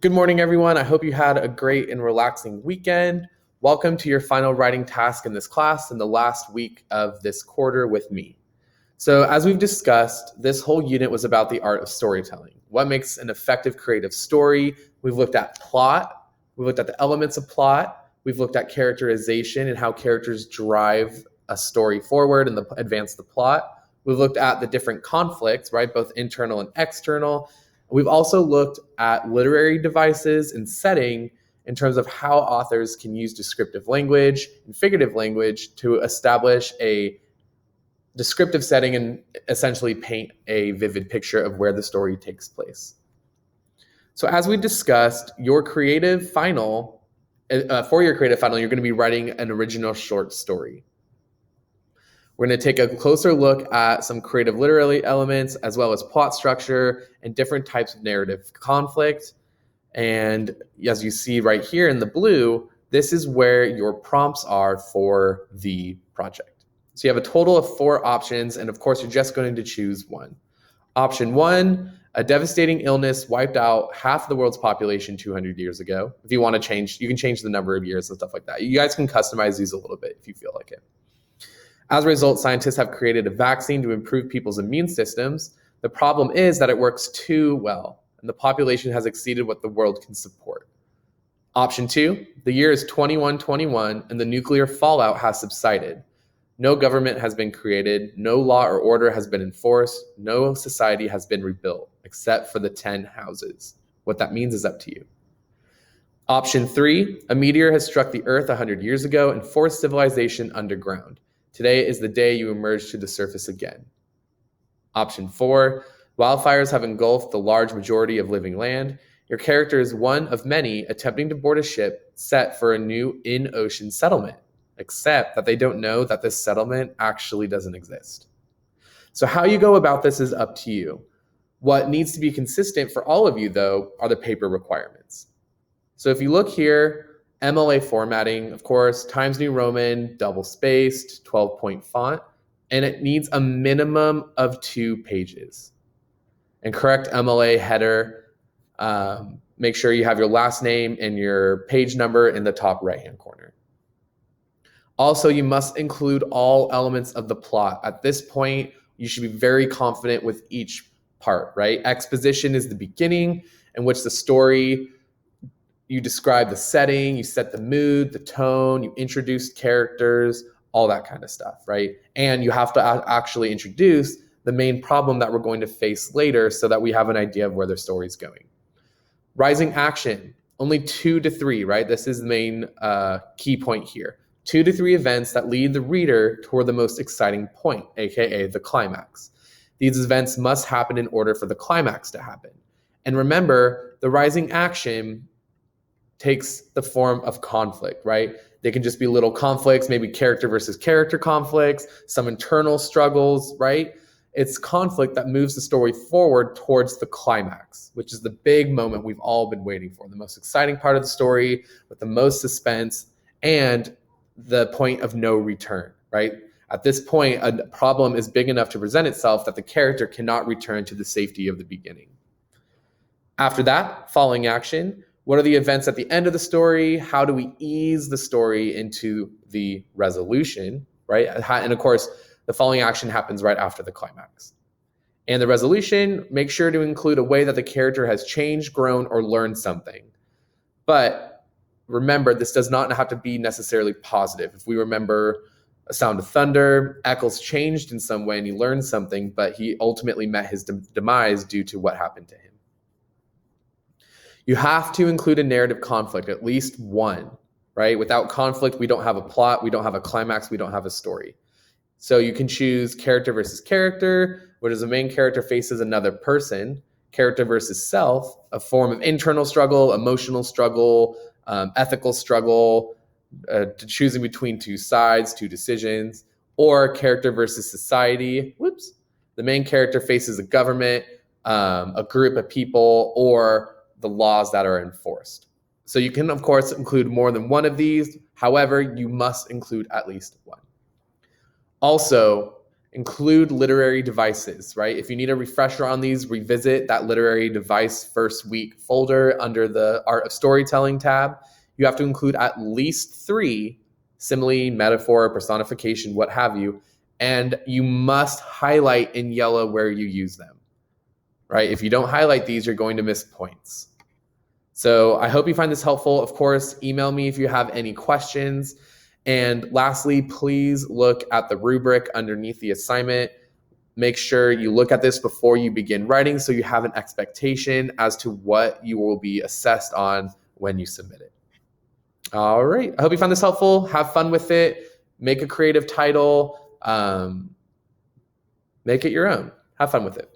Good morning, everyone. I hope you had a great and relaxing weekend. Welcome to your final writing task in this class and the last week of this quarter with me. So, as we've discussed, this whole unit was about the art of storytelling. What makes an effective creative story? We've looked at plot, we've looked at the elements of plot, we've looked at characterization and how characters drive a story forward and advance the plot. We've looked at the different conflicts, right, both internal and external. We've also looked at literary devices and setting in terms of how authors can use descriptive language and figurative language to establish a descriptive setting and essentially paint a vivid picture of where the story takes place. So as we discussed, for your creative final, you're going to be writing an original short story. We're going to take a closer look at some creative literary elements as well as plot structure and different types of narrative conflict. And as you see right here in the blue, this is where your prompts are for the project. So you have a total of 4 options, and of course, you're just going to choose one. Option 1, a devastating illness wiped out half the world's population 200 years ago. If you want to change, you can change the number of years and stuff like that. You guys can customize these a little bit if you feel like it. As a result, scientists have created a vaccine to improve people's immune systems. The problem is that it works too well, and the population has exceeded what the world can support. Option 2, the year is 2121, and the nuclear fallout has subsided. No government has been created, no law or order has been enforced, no society has been rebuilt, except for the 10 houses. What that means is up to you. Option 3, a meteor has struck the Earth 100 years ago and forced civilization underground. Today is the day you emerge to the surface again. Option 4, wildfires have engulfed the large majority of living land. Your character is one of many attempting to board a ship set for a new in-ocean settlement, except that they don't know that this settlement actually doesn't exist. So how you go about this is up to you. What needs to be consistent for all of you, though, are the paper requirements. So if you look here, MLA formatting, of course, Times New Roman, double-spaced, 12-point font, and it needs a minimum of 2 pages. And correct MLA header, make sure you have your last name and your page number in the top right-hand corner. Also, you must include all elements of the plot. At this point, you should be very confident with each part, right? Exposition is the beginning in which the story, you describe the setting, you set the mood, the tone, you introduce characters, all that kind of stuff, right? And you have to actually introduce the main problem that we're going to face later so that we have an idea of where the story's going. Rising action, only 2 to 3, right? This is the main key point here. 2 to 3 events that lead the reader toward the most exciting point, aka the climax. These events must happen in order for the climax to happen. And remember, the rising action takes the form of conflict, right? They can just be little conflicts, maybe character versus character conflicts, some internal struggles, right? It's conflict that moves the story forward towards the climax, which is the big moment we've all been waiting for, the most exciting part of the story with the most suspense and the point of no return, right? At this point, a problem is big enough to present itself that the character cannot return to the safety of the beginning. After that, following action, what are the events at the end of the story? How do we ease the story into the resolution, right? And of course, the following action happens right after the climax. And the resolution, make sure to include a way that the character has changed, grown, or learned something. But remember, this does not have to be necessarily positive. If we remember A Sound of Thunder, Eccles changed in some way and he learned something, but he ultimately met his demise due to what happened to him. You have to include a narrative conflict, at least one, right? Without conflict, we don't have a plot, we don't have a climax, we don't have a story. So you can choose character versus character, where the main character faces another person, character versus self, a form of internal struggle, emotional struggle, ethical struggle, choosing between 2 sides, 2 decisions, or character versus society. The main character faces a government, a group of people, or the laws that are enforced. So you can, of course, include more than one of these. However, you must include at least one. Also, Include literary devices, right? If you need a refresher on these, revisit that literary device first week folder under the Art of Storytelling tab. You have to include at least 3: simile, metaphor, personification, what have you, and you must highlight in yellow where you use them, right? If you don't highlight these, you're going to miss points. So I hope you find this helpful. Of course, email me if you have any questions. And lastly, please look at the rubric underneath the assignment. Make sure you look at this before you begin writing so you have an expectation as to what you will be assessed on when you submit it. All right. I hope you found this helpful. Have fun with it. Make a creative title. Make it your own. Have fun with it.